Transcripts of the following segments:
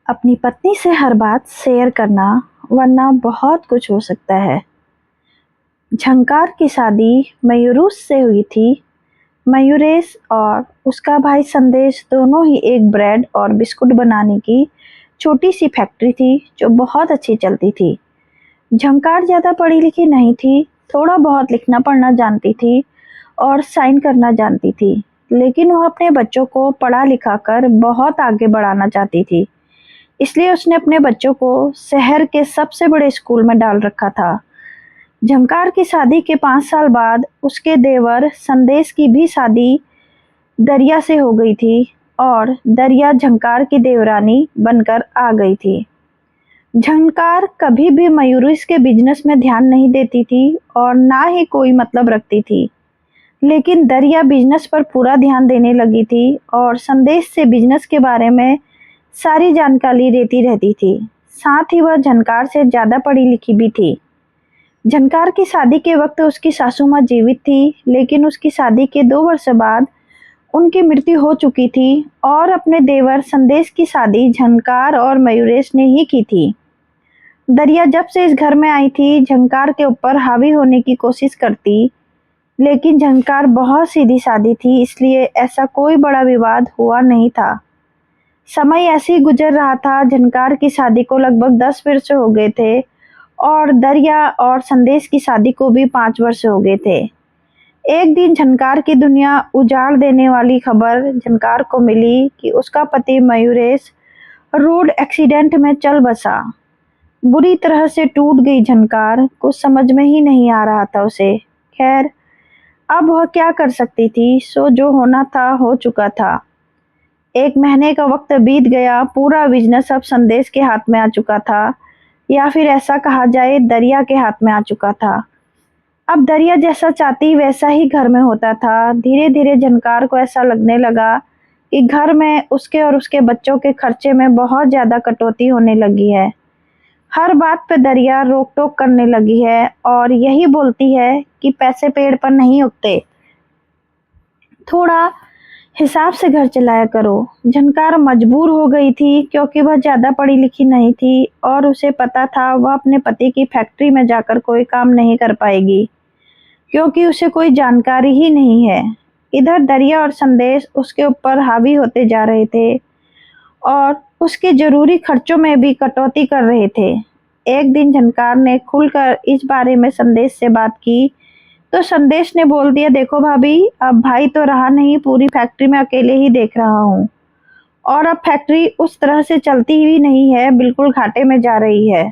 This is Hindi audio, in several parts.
अपनी पत्नी से हर बात शेयर करना, वरना बहुत कुछ हो सकता है। झंकार की शादी मयूरुस से हुई थी। मयूरेश और उसका भाई संदेश दोनों ही एक ब्रेड और बिस्कुट बनाने की छोटी सी फैक्ट्री थी जो बहुत अच्छी चलती थी। झंकार ज़्यादा पढ़ी लिखी नहीं थी, थोड़ा बहुत लिखना पढ़ना जानती थी और साइन करना जानती थी, लेकिन वह अपने बच्चों को पढ़ा लिखा कर बहुत आगे बढ़ाना चाहती थी। इसलिए उसने अपने बच्चों को शहर के सबसे बड़े स्कूल में डाल रखा था। झंकार की शादी के 5 साल बाद उसके देवर संदेश की भी शादी दरिया से हो गई थी और दरिया झंकार की देवरानी बनकर आ गई थी। झंकार कभी भी मयूरिश के बिजनेस में ध्यान नहीं देती थी और ना ही कोई मतलब रखती थी, लेकिन दरिया बिजनेस पर पूरा ध्यान देने लगी थी और संदेश से बिजनेस के बारे में सारी जानकारी लेती रहती थी। साथ ही वह झंकार से ज़्यादा पढ़ी लिखी भी थी। झंकार की शादी के वक्त उसकी सासू माँ जीवित थी, लेकिन उसकी शादी के 2 वर्ष बाद उनकी मृत्यु हो चुकी थी और अपने देवर संदेश की शादी झंकार और मयूरेश ने ही की थी। दरिया जब से इस घर में आई थी, झंकार के ऊपर हावी होने की कोशिश करती, लेकिन झंकार बहुत सीधी सादी थी, इसलिए ऐसा कोई बड़ा विवाद हुआ नहीं था। समय ऐसे ही गुजर रहा था। झंकार की शादी को लगभग 10 वर्ष हो गए थे और दरिया और संदेश की शादी को भी 5 वर्ष हो गए थे। एक दिन झंकार की दुनिया उजाड़ देने वाली खबर झंकार को मिली कि उसका पति मयूरेश रोड एक्सीडेंट में चल बसा। बुरी तरह से टूट गई झंकार, कुछ समझ में ही नहीं आ रहा था उसे। खैर, अब वह क्या कर सकती थी, सो जो होना था हो चुका था। 1 महीने का वक्त बीत गया, पूरा बिजनेस अब संदेश के हाथ में आ चुका था, या फिर ऐसा कहा जाए दरिया के हाथ में आ चुका था। अब दरिया जैसा चाहती वैसा ही घर में होता था। धीरे धीरे झंकार को ऐसा लगने लगा कि घर में उसके और उसके बच्चों के खर्चे में बहुत ज़्यादा कटौती होने लगी है। हर बात पे दरिया रोक टोक करने लगी है और यही बोलती है कि पैसे पेड़ पर नहीं उगते, थोड़ा हिसाब से घर चलाया करो। झंकार मजबूर हो गई थी क्योंकि वह ज़्यादा पढ़ी लिखी नहीं थी और उसे पता था वह अपने पति की फैक्ट्री में जाकर कोई काम नहीं कर पाएगी, क्योंकि उसे कोई जानकारी ही नहीं है। इधर दरिया और संदेश उसके ऊपर हावी होते जा रहे थे और उसके जरूरी खर्चों में भी कटौती कर रहे थे। एक दिन झंकार ने खुलकर इस बारे में संदेश से बात की तो संदेश ने बोल दिया, देखो भाभी, अब भाई तो रहा नहीं, पूरी फैक्ट्री में अकेले ही देख रहा हूँ और अब फैक्ट्री उस तरह से चलती हुई नहीं है, बिल्कुल घाटे में जा रही है।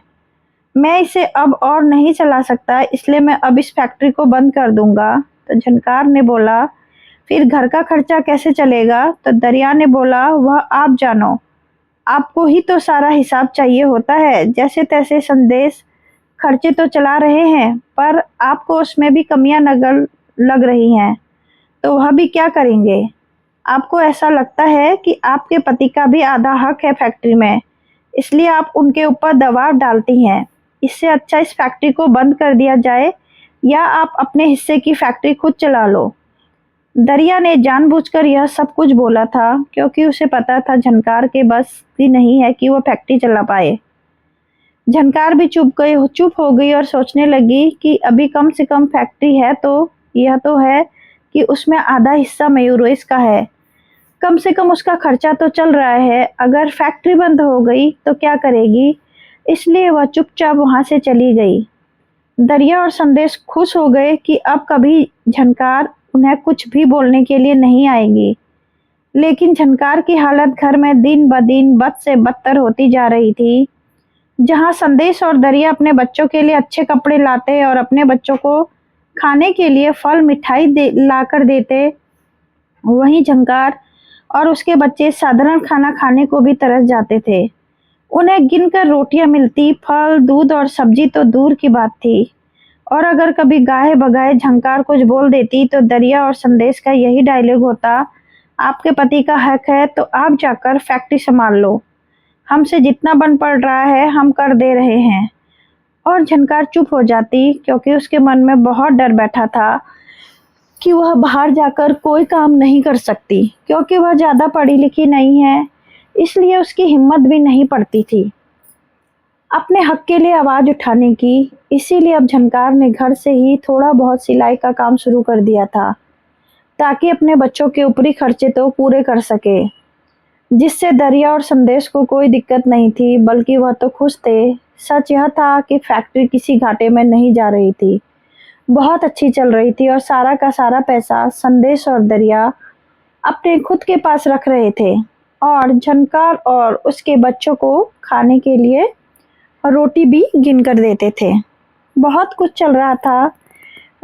मैं इसे अब और नहीं चला सकता, इसलिए मैं अब इस फैक्ट्री को बंद कर दूंगा। तो झंकार ने बोला, फिर घर का खर्चा कैसे चलेगा? तो दरिया ने बोला, वह आप जानो, आपको ही तो सारा हिसाब चाहिए होता है। जैसे तैसे संदेश खर्चे तो चला रहे हैं, पर आपको उसमें भी कमियां नजर लग रही हैं, तो वह भी क्या करेंगे? आपको ऐसा लगता है कि आपके पति का भी आधा हक है फैक्ट्री में, इसलिए आप उनके ऊपर दबाव डालती हैं। इससे अच्छा इस फैक्ट्री को बंद कर दिया जाए या आप अपने हिस्से की फैक्ट्री खुद चला लो। दरिया ने जानबूझकर यह सब कुछ बोला था क्योंकि उसे पता था झंकार के बस की नहीं है कि वह फैक्ट्री चला पाए। झंकार भी चुप हो गई और सोचने लगी कि अभी कम से कम फैक्ट्री है तो यह तो है कि उसमें आधा हिस्सा मयूरेश का है, कम से कम उसका खर्चा तो चल रहा है। अगर फैक्ट्री बंद हो गई तो क्या करेगी? इसलिए वह चुपचाप वहां से चली गई। दरिया और संदेश खुश हो गए कि अब कभी झंकार उन्हें कुछ भी बोलने के लिए नहीं आएगी, लेकिन झंकार की हालत घर में दिन ब दिन बद से बदतर होती जा रही थी। जहां संदेश और दरिया अपने बच्चों के लिए अच्छे कपड़े लाते और अपने बच्चों को खाने के लिए फल मिठाई लाकर देते, वहीं झंकार और उसके बच्चे साधारण खाना खाने को भी तरस जाते थे। उन्हें गिनकर रोटियां मिलती, फल दूध और सब्जी तो दूर की बात थी, और अगर कभी गाहे बगाए झंकार कुछ बोल देती तो दरिया और संदेश का यही डायलॉग होता, आपके पति का हक है तो आप जाकर फैक्ट्री संभाल लो, हमसे जितना बन पड़ रहा है हम कर दे रहे हैं। और झंकार चुप हो जाती क्योंकि उसके मन में बहुत डर बैठा था कि वह बाहर जाकर कोई काम नहीं कर सकती, क्योंकि वह ज़्यादा पढ़ी लिखी नहीं है। इसलिए उसकी हिम्मत भी नहीं पड़ती थी अपने हक के लिए आवाज उठाने की। इसीलिए अब झनकार ने घर से ही थोड़ा बहुत सिलाई का काम शुरू कर दिया था, ताकि अपने बच्चों के ऊपरी खर्चे तो पूरे कर सके, जिससे दरिया और संदेश को कोई दिक्कत नहीं थी, बल्कि वह तो खुश थे। सच यह था कि फैक्ट्री किसी घाटे में नहीं जा रही थी, बहुत अच्छी चल रही थी और सारा का सारा पैसा संदेश और दरिया अपने खुद के पास रख रहे थे और झनकार और उसके बच्चों को खाने के लिए रोटी भी गिन कर देते थे। बहुत कुछ चल रहा था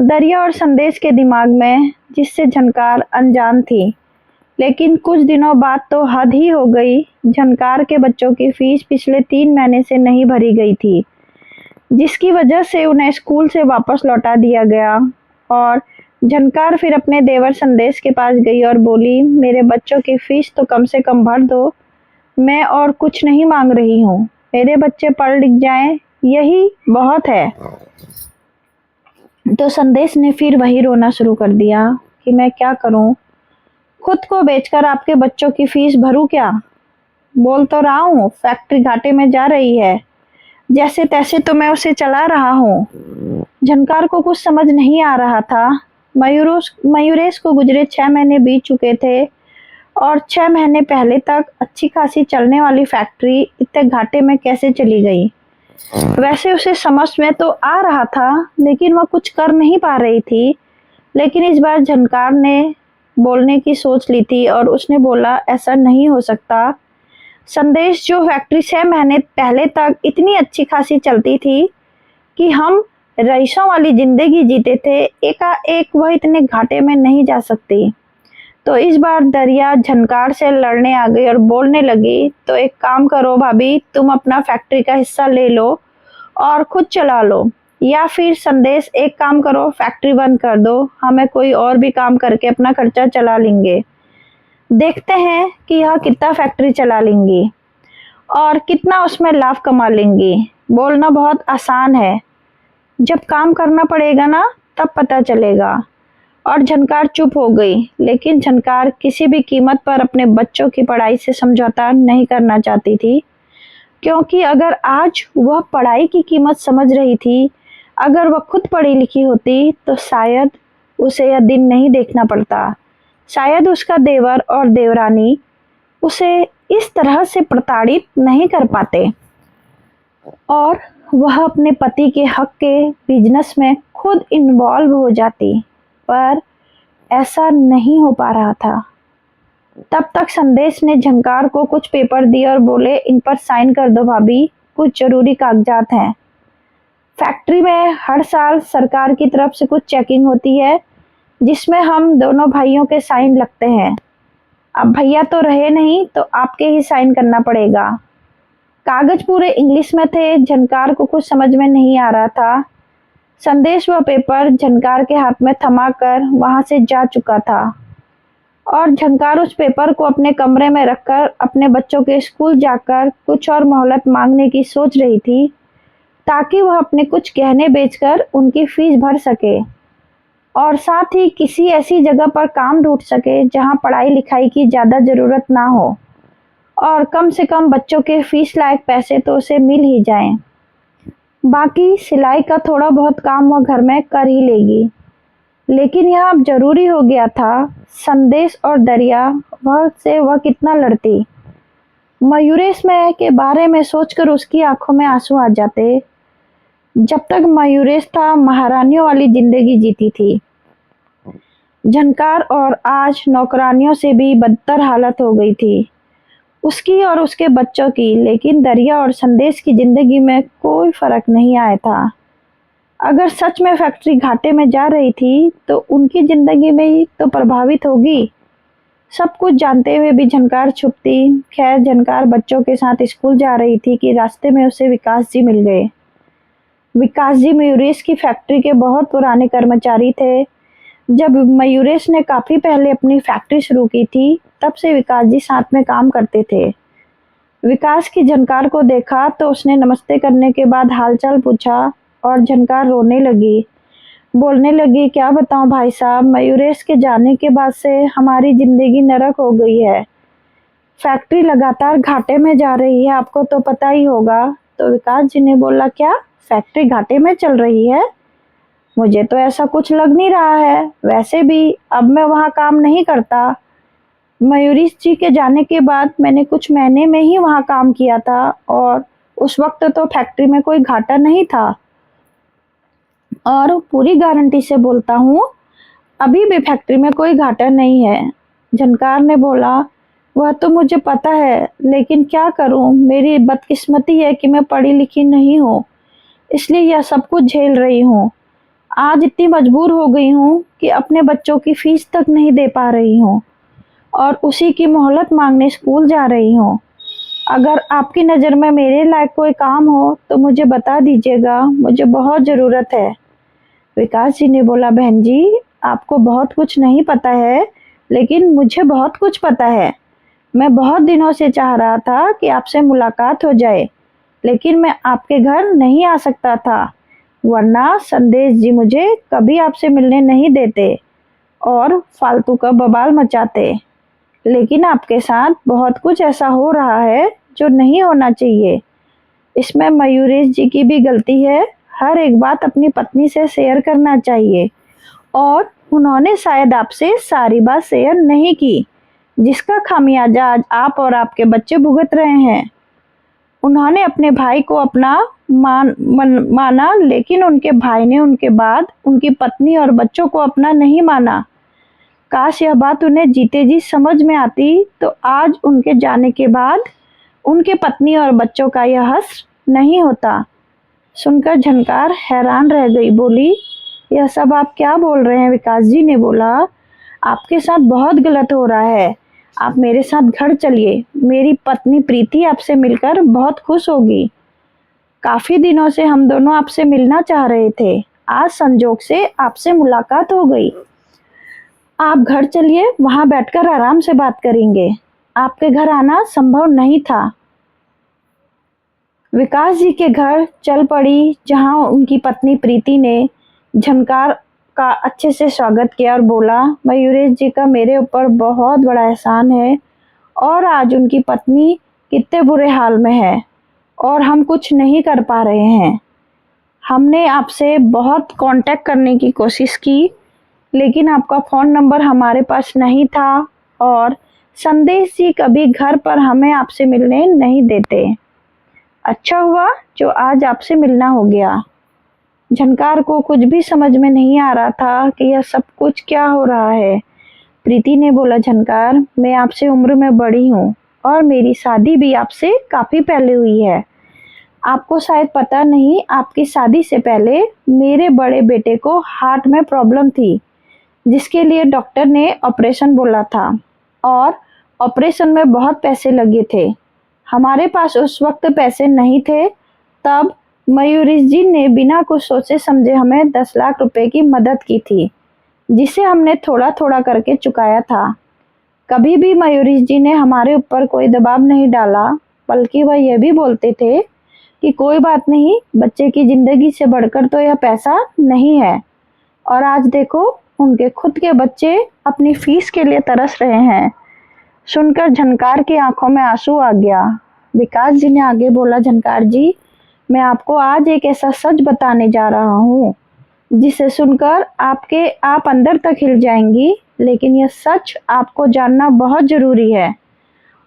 दरिया और संदेश के दिमाग में, जिससे झनकार अनजान थी। लेकिन कुछ दिनों बाद तो हद ही हो गई। झनकार के बच्चों की फीस पिछले 3 महीने से नहीं भरी गई थी, जिसकी वजह से उन्हें स्कूल से वापस लौटा दिया गया। और झनकार फिर अपने देवर संदेश के पास गई और बोली, मेरे बच्चों की फीस तो कम से कम भर दो, मैं और कुछ नहीं मांग रही हूँ, मेरे बच्चे पढ़ लिख जाएं, यही बहुत है। तो संदेश ने फिर वही रोना शुरू कर दिया कि मैं क्या करूं, खुद को बेचकर आपके बच्चों की फीस भरूं क्या? बोल तो रहा हूँ फैक्ट्री घाटे में जा रही है, जैसे तैसे तो मैं उसे चला रहा हूँ। झनकार को कुछ समझ नहीं आ रहा था। मयूरेश को गुजरे 6 महीने बीत चुके थे और 6 महीने पहले तक अच्छी खासी चलने वाली फैक्ट्री इतने घाटे में कैसे चली गई। वैसे उसे समझ में तो आ रहा था, लेकिन वह कुछ कर नहीं पा रही थी। लेकिन इस बार झनकार ने बोलने की सोच ली थी और उसने बोला, ऐसा नहीं हो सकता। संदेश, जो फैक्ट्री 6 महीने पहले तक इतनी अच्छी खासी चलती थी कि हम रईसों वाली जिंदगी जीते थे, एकाएक वह इतने घाटे में नहीं जा सकती। तो इस बार दरिया झनकार से लड़ने आ गई और बोलने लगी, तो एक काम करो भाभी, तुम अपना फैक्ट्री का हिस्सा ले लो और खुद चला लो, या फिर संदेश एक काम करो, फैक्ट्री बंद कर दो, हमें कोई और भी काम करके अपना खर्चा चला लेंगे। देखते हैं कि यह कितना फैक्ट्री चला लेंगी और कितना उसमें लाभ कमा लेंगी। बोलना बहुत आसान है, जब काम करना पड़ेगा ना तब पता चलेगा। और झनकार चुप हो गई। लेकिन झनकार किसी भी कीमत पर अपने बच्चों की पढ़ाई से समझौता नहीं करना चाहती थी, क्योंकि अगर आज वह पढ़ाई की कीमत समझ रही थी, अगर वह खुद पढ़ी लिखी होती, तो शायद उसे यह दिन नहीं देखना पड़ता। शायद उसका देवर और देवरानी उसे इस तरह से प्रताड़ित नहीं कर पाते और वह अपने पति के हक के बिजनेस में खुद इन्वॉल्व हो जाती। पर ऐसा नहीं हो पा रहा था। तब तक संदेश ने झनकार को कुछ पेपर दिए और बोले, इन पर साइन कर दो भाभी, कुछ जरूरी कागजात हैं। फैक्ट्री में हर साल सरकार की तरफ से कुछ चेकिंग होती है, जिसमें हम दोनों भाइयों के साइन लगते हैं। अब भैया तो रहे नहीं, तो आपके ही साइन करना पड़ेगा। कागज पूरे इंग्लिश में थे। झनकार को कुछ समझ में नहीं आ रहा था। संदेश व पेपर झनकार के हाथ में थमाकर वहां से जा चुका था और झनकार उस पेपर को अपने कमरे में रखकर अपने बच्चों के स्कूल जाकर कुछ और मोहलत मांगने की सोच रही थी, ताकि वह अपने कुछ गहने बेचकर उनकी फीस भर सके और साथ ही किसी ऐसी जगह पर काम ढूंढ सके जहां पढ़ाई लिखाई की ज़्यादा ज़रूरत ना हो और कम से कम बच्चों के फीस लायक पैसे तो उसे मिल ही जाएं। बाकी सिलाई का थोड़ा बहुत काम वह घर में कर ही लेगी। लेकिन यह अब जरूरी हो गया था। संदेश और दरिया वह कितना लड़ती। मयूरेश में के बारे में सोचकर उसकी आंखों में आंसू आ जाते। जब तक मयूरेश था, महारानियों वाली जिंदगी जीती थी झनकार, और आज नौकरानियों से भी बदतर हालत हो गई थी उसकी और उसके बच्चों की। लेकिन दरिया और संदेश की जिंदगी में कोई फर्क नहीं आया था। अगर सच में फैक्ट्री घाटे में जा रही थी, तो उनकी जिंदगी में ही तो प्रभावित होगी। सब कुछ जानते हुए भी झनकार छुपती। खैर, झनकार बच्चों के साथ स्कूल जा रही थी कि रास्ते में उसे विकास जी मिल गए। विकास जी मयूरेश की फैक्ट्री के बहुत पुराने कर्मचारी थे। जब मयूरेश ने काफी पहले अपनी फैक्ट्री शुरू की थी, तब से विकास जी साथ में काम करते थे। विकास की झनकार को देखा तो उसने नमस्ते करने के बाद हालचाल पूछा और झनकार रोने लगी। बोलने लगी, क्या बताऊं भाई साहब, मयूरेश के जाने के बाद से हमारी जिंदगी नरक हो गई है। फैक्ट्री लगातार घाटे में जा रही है, आपको तो पता ही होगा। तो विकास जी ने बोला, क्या फैक्ट्री घाटे में चल रही है? मुझे तो ऐसा कुछ लग नहीं रहा है। वैसे भी अब मैं वहाँ काम नहीं करता। मयूरीश जी के जाने के बाद मैंने कुछ महीने में ही वहाँ काम किया था और उस वक्त तो फैक्ट्री में कोई घाटा नहीं था। और पूरी गारंटी से बोलता हूँ, अभी भी फैक्ट्री में कोई घाटा नहीं है। झनकार ने बोला, वह तो मुझे पता है, लेकिन क्या करूं, मेरी बदकिस्मती है कि मैं पढ़ी लिखी नहीं हूँ, इसलिए यह सब कुछ झेल रही हूँ। आज इतनी मजबूर हो गई हूँ कि अपने बच्चों की फीस तक नहीं दे पा रही हूँ और उसी की मोहलत मांगने स्कूल जा रही हूँ। अगर आपकी नज़र में मेरे लायक कोई काम हो तो मुझे बता दीजिएगा, मुझे बहुत ज़रूरत है। विकास जी ने बोला, बहन जी, आपको बहुत कुछ नहीं पता है, लेकिन मुझे बहुत कुछ पता है। मैं बहुत दिनों से चाह रहा था कि आपसे मुलाकात हो जाए, लेकिन मैं आपके घर नहीं आ सकता था, वरना संदेश जी मुझे कभी आपसे मिलने नहीं देते और फालतू का बवाल मचाते। लेकिन आपके साथ बहुत कुछ ऐसा हो रहा है जो नहीं होना चाहिए। इसमें मयूरेश जी की भी गलती है। हर एक बात अपनी पत्नी से शेयर करना चाहिए और उन्होंने शायद आपसे सारी बात शेयर नहीं की, जिसका खामियाजा आज आप और आपके बच्चे भुगत रहे हैं। उन्होंने अपने भाई को अपना माना, लेकिन उनके भाई ने उनके बाद उनकी पत्नी और बच्चों को अपना नहीं माना। काश यह बात उन्हें जीते जी समझ में आती तो आज उनके जाने के बाद उनके पत्नी और बच्चों का यह हश्र नहीं होता। सुनकर झनकार हैरान रह गई, बोली, यह सब आप क्या बोल रहे हैं? विकास जी ने बोला, आपके साथ बहुत गलत हो रहा है। आप मेरे साथ घर चलिए, मेरी पत्नी प्रीति आपसे मिलकर बहुत खुश होगी। काफी दिनों से हम दोनों आपसे मिलना चाह रहे थे, आज संजोग से आपसे मुलाकात हो गई। आप घर चलिए, वहां बैठकर आराम से बात करेंगे। आपके घर आना संभव नहीं था। विकास जी के घर चल पड़ी, जहां उनकी पत्नी प्रीति ने झनकार का अच्छे से स्वागत किया और बोला, मयूरेश जी का मेरे ऊपर बहुत बड़ा एहसान है और आज उनकी पत्नी कितने बुरे हाल में है और हम कुछ नहीं कर पा रहे हैं। हमने आपसे बहुत कांटेक्ट करने की कोशिश की, लेकिन आपका फ़ोन नंबर हमारे पास नहीं था और संदेश जी कभी घर पर हमें आपसे मिलने नहीं देते। अच्छा हुआ जो आज आपसे मिलना हो गया। झनकार को कुछ भी समझ में नहीं आ रहा था कि यह सब कुछ क्या हो रहा है। प्रीति ने बोला, झनकार, मैं आपसे उम्र में बड़ी हूँ और मेरी शादी भी आपसे काफ़ी पहले हुई है। आपको शायद पता नहीं, आपकी शादी से पहले मेरे बड़े बेटे को हार्ट में प्रॉब्लम थी, जिसके लिए डॉक्टर ने ऑपरेशन बोला था और ऑपरेशन में बहुत पैसे लगे थे। हमारे पास उस वक्त पैसे नहीं थे। तब मयूरेश जी ने बिना कुछ सोचे समझे हमें 10 लाख रुपए की मदद की थी, जिसे हमने थोड़ा थोड़ा करके चुकाया था। कभी भी मयूरेश जी ने हमारे ऊपर कोई दबाव नहीं डाला, बल्कि वह यह भी बोलते थे कि कोई बात नहीं, बच्चे की जिंदगी से बढ़कर तो यह पैसा नहीं है। और आज देखो, उनके खुद के बच्चे अपनी फीस के लिए तरस रहे हैं। सुनकर झनकार की आंखों में आंसू आ गया। विकास जी ने आगे बोला, झनकार जी, मैं आपको आज एक ऐसा सच बताने जा रहा हूँ जिसे सुनकर आप अंदर तक हिल जाएंगी, लेकिन यह सच आपको जानना बहुत जरूरी है।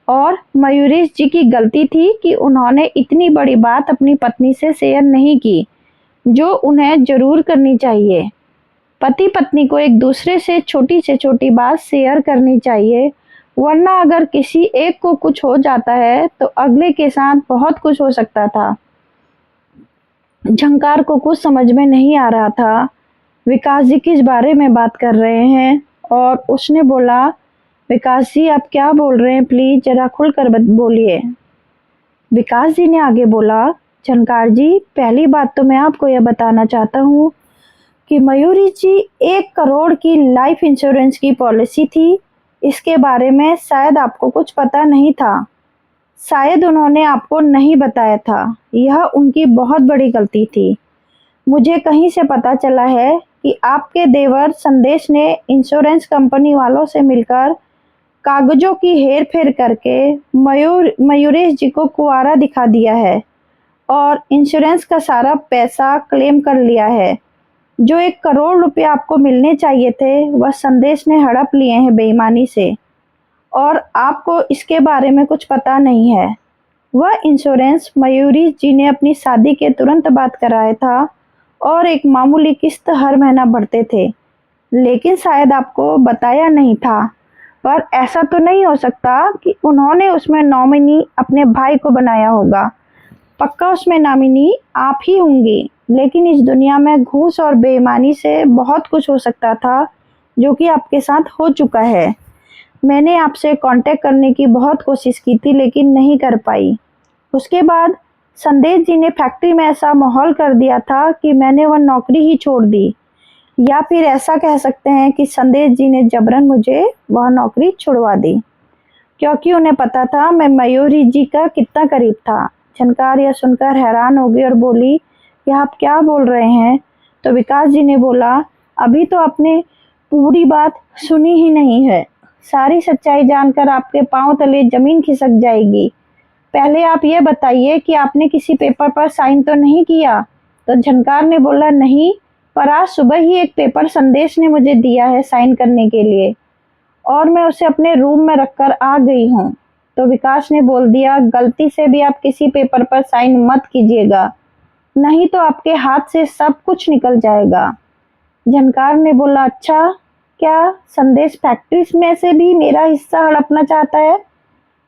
और मयूरेश जी की गलती थी कि उन्होंने इतनी बड़ी बात अपनी पत्नी से शेयर नहीं की, जो उन्हें जरूर करनी चाहिए। पति पत्नी को एक दूसरे से छोटी बात शेयर करनी चाहिए, वरना अगर किसी एक को कुछ हो जाता है तो अगले के साथ बहुत कुछ हो सकता था। झंकार को कुछ समझ में नहीं आ रहा था विकास जी किस बारे में बात कर रहे हैं, और उसने बोला, विकास जी आप क्या बोल रहे हैं, प्लीज जरा खुलकर बोलिए। विकास जी ने आगे बोला, झंकार जी, पहली बात तो मैं आपको यह बताना चाहता हूँ कि मयूरी जी 1 करोड़ की लाइफ इंश्योरेंस की पॉलिसी थी। इसके बारे में शायद आपको कुछ पता नहीं था, शायद उन्होंने आपको नहीं बताया था। यह उनकी बहुत बड़ी गलती थी। मुझे कहीं से पता चला है कि आपके देवर संदेश ने इंश्योरेंस कंपनी वालों से मिलकर कागजों की हेर फेर करके मयूरेश जी को कुंवारा दिखा दिया है और इंश्योरेंस का सारा पैसा क्लेम कर लिया है। जो 1 करोड़ रुपए आपको मिलने चाहिए थे वह संदेश ने हड़प लिए हैं बेईमानी से, और आपको इसके बारे में कुछ पता नहीं है। वह इंश्योरेंस मयूरी जी ने अपनी शादी के तुरंत बाद कराया था और एक मामूली किस्त हर महीना भरते थे, लेकिन शायद आपको बताया नहीं था। पर ऐसा तो नहीं हो सकता कि उन्होंने उसमें नॉमिनी अपने भाई को बनाया होगा। पक्का उसमें नॉमिनी आप ही होंगी, लेकिन इस दुनिया में घूस और बेईमानी से बहुत कुछ हो सकता था जो कि आपके साथ हो चुका है। मैंने आपसे कांटेक्ट करने की बहुत कोशिश की थी लेकिन नहीं कर पाई। उसके बाद संदेश जी ने फैक्ट्री में ऐसा माहौल कर दिया था कि मैंने वह नौकरी ही छोड़ दी, या फिर ऐसा कह सकते हैं कि संदेश जी ने जबरन मुझे वह नौकरी छुड़वा दी, क्योंकि उन्हें पता था मैं मयूरी जी का कितना करीब था। झनकार यह सुनकर हैरान हो गई और बोली, कि आप क्या बोल रहे हैं? तो विकास जी ने बोला, अभी तो आपने पूरी बात सुनी ही नहीं है। सारी सच्चाई जानकर आपके पांव तले जमीन खिसक जाएगी। पहले आप ये बताइए कि आपने किसी पेपर पर साइन तो नहीं किया? तो झनकार ने बोला, नहीं, पर आज सुबह ही एक पेपर संदेश ने मुझे दिया है साइन करने के लिए, और मैं उसे अपने रूम में रखकर आ गई हूँ। तो विकास ने बोल दिया, गलती से भी आप किसी पेपर पर साइन मत कीजिएगा, नहीं तो आपके हाथ से सब कुछ निकल जाएगा। झनकार ने बोला, अच्छा, क्या संदेश फैक्ट्री में से भी मेरा हिस्सा हड़पना चाहता है?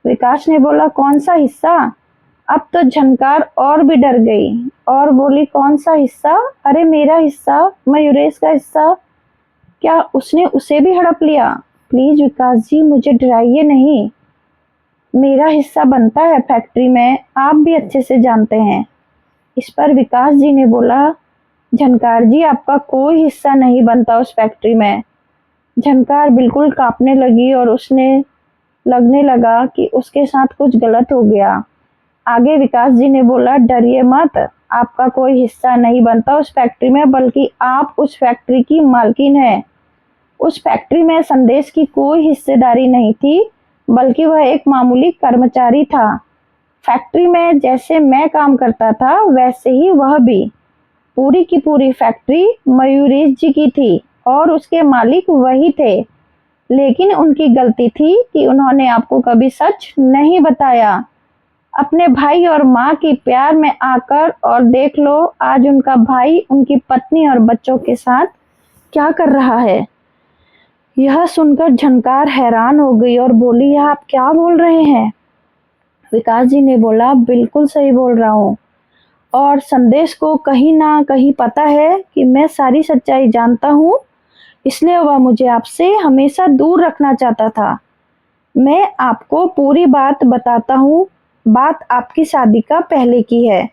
विकास ने बोला, कौन सा हिस्सा? अब तो झनकार और भी डर गई और बोली, कौन सा हिस्सा? अरे मेरा हिस्सा, मयूरेश का हिस्सा, क्या उसने उसे भी हड़प लिया? प्लीज विकास जी, मुझे डराइए नहीं, मेरा हिस्सा बनता है फैक्ट्री में, आप भी अच्छे से जानते हैं। इस पर विकास जी ने बोला, झनकार जी, आपका कोई हिस्सा नहीं बनता उस फैक्ट्री में। झनकार बिल्कुल कांपने लगी और उसने लगने लगा कि उसके साथ कुछ गलत हो गया। आगे विकास जी ने बोला, डरिए मत, आपका कोई हिस्सा नहीं बनता उस फैक्ट्री में, बल्कि आप उस फैक्ट्री की मालकिन है। उस फैक्ट्री में संदेश की कोई हिस्सेदारी नहीं थी, बल्कि वह एक मामूली कर्मचारी था। फैक्ट्री में जैसे मैं काम करता था वैसे ही वह भी। पूरी की पूरी फैक्ट्री मयूरेश जी की थी और उसके मालिक वही थे, लेकिन उनकी गलती थी कि उन्होंने आपको कभी सच नहीं बताया। अपने भाई और माँ की प्यार में आकर और देख लो आज उनका भाई उनकी पत्नी और बच्चों के साथ क्या कर रहा है। यह सुनकर झनकार हैरान हो गई और बोली, यह आप क्या बोल रहे हैं? विकास जी ने बोला, बिल्कुल सही बोल रहा हूँ, और संदेश को कहीं ना कहीं पता है कि मैं सारी सच्चाई जानता हूँ, इसलिए वह मुझे आपसे हमेशा दूर रखना चाहता था। मैं आपको पूरी बात बताता हूँ। बात आपकी शादी का पहले की है।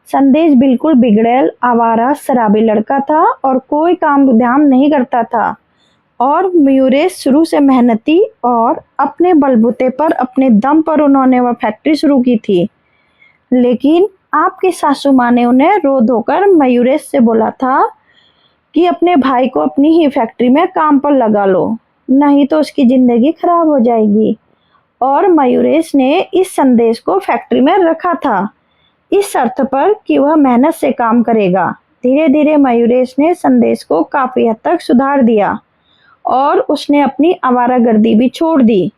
संदेश बिल्कुल बिगड़ैल, आवारा, शराबी लड़का था और कोई काम धाम नहीं करता था, और मयूरेश शुरू से मेहनती और अपने बलबूते पर, अपने दम पर उन्होंने वह फैक्ट्री शुरू की थी। लेकिन आपकी सासू माँ ने उन्हें रो धोकर मयूरेश से बोला था कि अपने भाई को अपनी ही फैक्ट्री में काम पर लगा लो, नहीं तो उसकी जिंदगी खराब हो जाएगी। और मयूरेश ने इस संदेश को फैक्ट्री में रखा था इस शर्त पर कि वह मेहनत से काम करेगा। धीरे धीरे मयूरेश ने संदेश को काफी हद तक सुधार दिया और उसने अपनी आवारागर्दी भी छोड़ दी।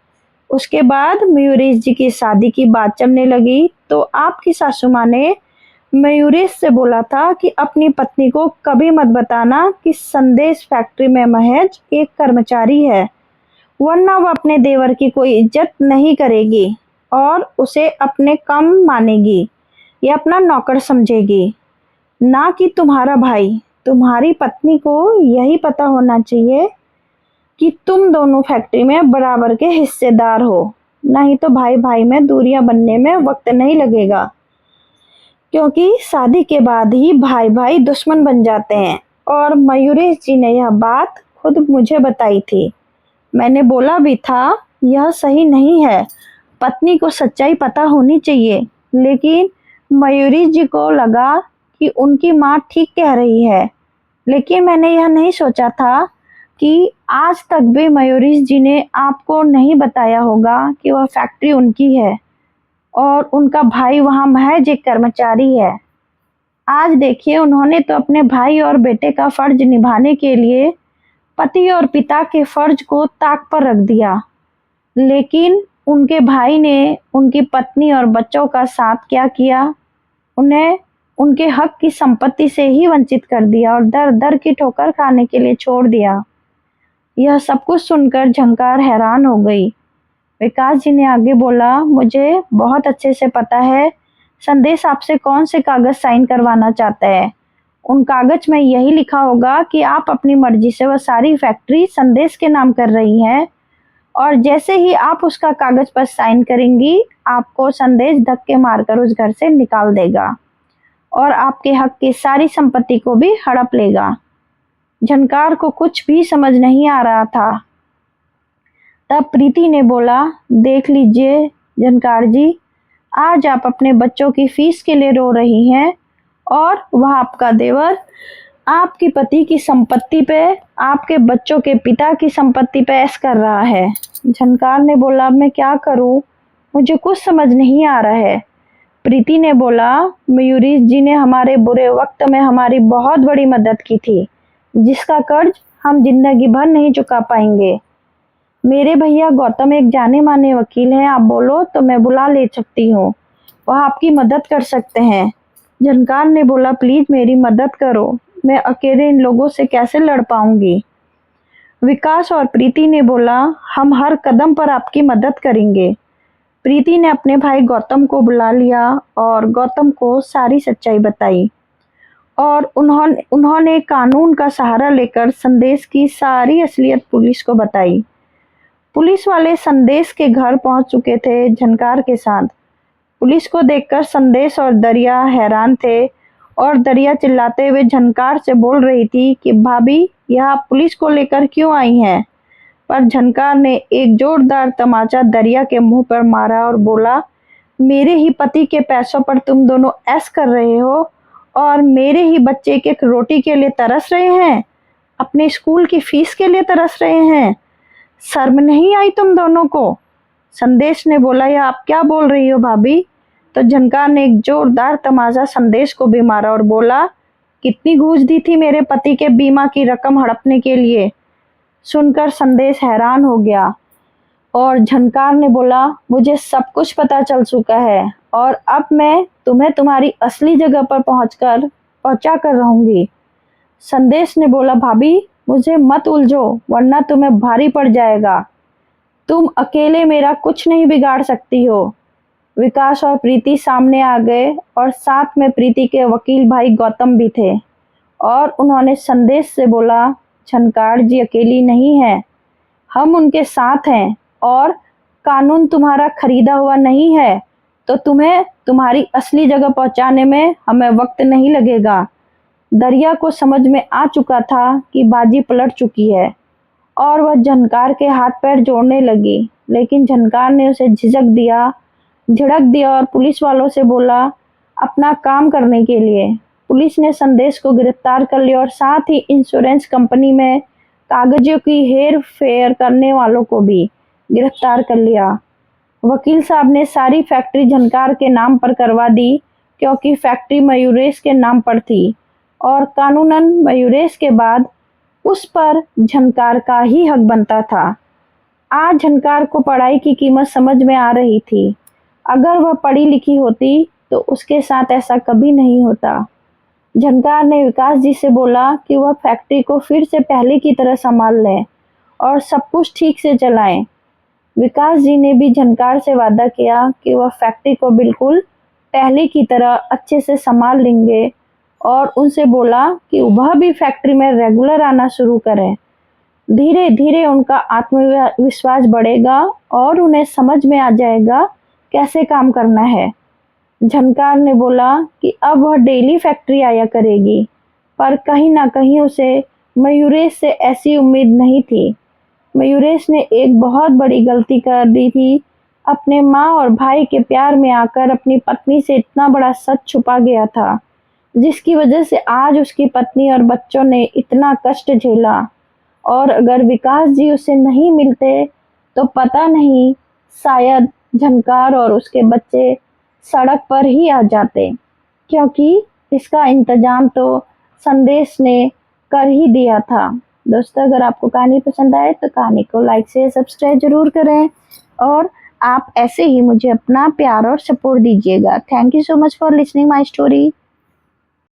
उसके बाद मयूरेश जी की शादी की बात चलने लगी तो आपकी सासू माँ ने मयूरेश से बोला था कि अपनी पत्नी को कभी मत बताना कि संदेश फैक्ट्री में महज एक कर्मचारी है, वरना वह अपने देवर की कोई इज्जत नहीं करेगी और उसे अपने कम मानेगी या अपना नौकर समझेगी, ना कि तुम्हारा भाई। तुम्हारी पत्नी को यही पता होना चाहिए कि तुम दोनों फैक्ट्री में बराबर के हिस्सेदार हो, नहीं तो भाई भाई में दूरियां बनने में वक्त नहीं लगेगा, क्योंकि शादी के बाद ही भाई भाई दुश्मन बन जाते हैं। और मयूरेश जी ने यह बात खुद मुझे बताई थी। मैंने बोला भी था यह सही नहीं है, पत्नी को सच्चाई पता होनी चाहिए, लेकिन मयूरेश जी को लगा कि उनकी माँ ठीक कह रही है। लेकिन मैंने यह नहीं सोचा था कि आज तक भी मयूरीश जी ने आपको नहीं बताया होगा कि वह फैक्ट्री उनकी है और उनका भाई वहाँ महज एक कर्मचारी है। आज देखिए, उन्होंने तो अपने भाई और बेटे का फर्ज निभाने के लिए पति और पिता के फर्ज को ताक पर रख दिया, लेकिन उनके भाई ने उनकी पत्नी और बच्चों का साथ क्या किया, उन्हें उनके हक की संपत्ति से ही वंचित कर दिया और दर दर की ठोकर खाने के लिए छोड़ दिया। यह सब कुछ सुनकर झंकार हैरान हो गई। विकास जी ने आगे बोला, मुझे बहुत अच्छे से पता है संदेश आपसे कौन से कागज साइन करवाना चाहता है। उन कागज में यही लिखा होगा कि आप अपनी मर्जी से वह सारी फैक्ट्री संदेश के नाम कर रही हैं और जैसे ही आप उसका कागज पर साइन करेंगी, आपको संदेश धक्के मारकर उस घर से निकाल देगा और आपके हक की सारी संपत्ति को भी हड़प लेगा। झनकार को कुछ भी समझ नहीं आ रहा था। तब प्रीति ने बोला, देख लीजिए झनकार जी, आज आप अपने बच्चों की फीस के लिए रो रही हैं और वह आपका देवर आपकी पति की संपत्ति पे, आपके बच्चों के पिता की संपत्ति पे ऐश कर रहा है। झनकार ने बोला, मैं क्या करूं, मुझे कुछ समझ नहीं आ रहा है। प्रीति ने बोला, मयूरीश जी ने हमारे बुरे वक्त में हमारी बहुत बड़ी मदद की थी, जिसका कर्ज हम जिंदगी भर नहीं चुका पाएंगे। मेरे भैया गौतम एक जाने माने वकील हैं, आप बोलो तो मैं बुला ले सकती हूँ, वह आपकी मदद कर सकते हैं। झनकार ने बोला, प्लीज मेरी मदद करो, मैं अकेले इन लोगों से कैसे लड़ पाऊंगी। विकास और प्रीति ने बोला, हम हर कदम पर आपकी मदद करेंगे। प्रीति ने अपने भाई गौतम को बुला लिया और गौतम को सारी सच्चाई बताई और उन्होंने कानून का सहारा लेकर संदेश की सारी असलियत पुलिस को बताई। पुलिस वाले संदेश के घर पहुंच चुके थे झनकार के साथ। पुलिस को देखकर संदेश और दरिया हैरान थे और दरिया चिल्लाते हुए झनकार से बोल रही थी कि भाभी, यह आप पुलिस को लेकर क्यों आई हैं? पर झनकार ने एक जोरदार तमाचा दरिया के मुंह पर मारा और बोला, मेरे ही पति के पैसों पर तुम दोनों ऐश कर रहे हो और मेरे ही बच्चे के रोटी के लिए तरस रहे हैं, अपने स्कूल की फीस के लिए तरस रहे हैं। शर्म नहीं आई तुम दोनों को? संदेश ने बोला, यह आप क्या बोल रही हो भाभी? तो झनकार ने एक जोरदार तमाचा संदेश को भी मारा और बोला, कितनी घूस दी थी मेरे पति के बीमा की रकम हड़पने के लिए? सुनकर संदेश हैरान हो गया और झनकार ने बोला, मुझे सब कुछ पता चल चुका है और अब मैं तुम्हें तुम्हारी असली जगह पर पहुंचा कर रहूंगी। संदेश ने बोला, भाभी मुझे मत उलझो वरना तुम्हें भारी पड़ जाएगा, तुम अकेले मेरा कुछ नहीं बिगाड़ सकती हो। विकास और प्रीति सामने आ गए और साथ में प्रीति के वकील भाई गौतम भी थे और उन्होंने संदेश से बोला, झनकार जी अकेली नहीं है, हम उनके साथ हैं और कानून तुम्हारा खरीदा हुआ नहीं है, तो तुम्हें तुम्हारी असली जगह पहुंचाने में हमें वक्त नहीं लगेगा। दरिया को समझ में आ चुका था कि बाजी पलट चुकी है और वह झनकार के हाथ पैर जोड़ने लगी, लेकिन झनकार ने उसे झिड़क दिया और पुलिस वालों से बोला, अपना काम करने के लिए। पुलिस ने संदेश को गिरफ्तार कर लिया और साथ ही इंश्योरेंस कंपनी में कागजों की हेर फेर करने वालों को भी गिरफ्तार कर लिया। वकील साहब ने सारी फैक्ट्री झनकार के नाम पर करवा दी, क्योंकि फैक्ट्री मयूरेश के नाम पर थी और कानूनन मयूरेश के बाद उस पर झनकार का ही हक बनता था। आज झनकार को पढ़ाई की कीमत समझ में आ रही थी। अगर वह पढ़ी लिखी होती तो उसके साथ ऐसा कभी नहीं होता। झनकार ने विकास जी से बोला कि वह फैक्ट्री को फिर से पहले की तरह संभाल लें और सब कुछ ठीक से चलाएं। विकास जी ने भी झनकार से वादा किया कि वह फैक्ट्री को बिल्कुल पहले की तरह अच्छे से संभाल लेंगे और उनसे बोला कि वह भी फैक्ट्री में रेगुलर आना शुरू करें। धीरे धीरे उनका आत्मविश्वास बढ़ेगा और उन्हें समझ में आ जाएगा कैसे काम करना है। झनकार ने बोला कि अब वह डेली फैक्ट्री आया करेगी, पर कहीं ना कहीं उसे मयूरेश से ऐसी उम्मीद नहीं थी। मयूरेश ने एक बहुत बड़ी गलती कर दी थी। अपने माँ और भाई के प्यार में आकर अपनी पत्नी से इतना बड़ा सच छुपा गया था, जिसकी वजह से आज उसकी पत्नी और बच्चों ने इतना कष्ट झेला और अगर विकास जी उसे नहीं मिलते तो पता नहीं, शायद झनकार और उसके बच्चे सड़क पर ही आ जाते, क्योंकि इसका इंतजाम तो संदेश ने कर ही दिया था। दोस्तों, अगर आपको कहानी पसंद आए तो कहानी को लाइक से सब्सक्राइब जरूर करें और आप ऐसे ही मुझे अपना प्यार और सपोर्ट दीजिएगा। Thank you so much for listening my story.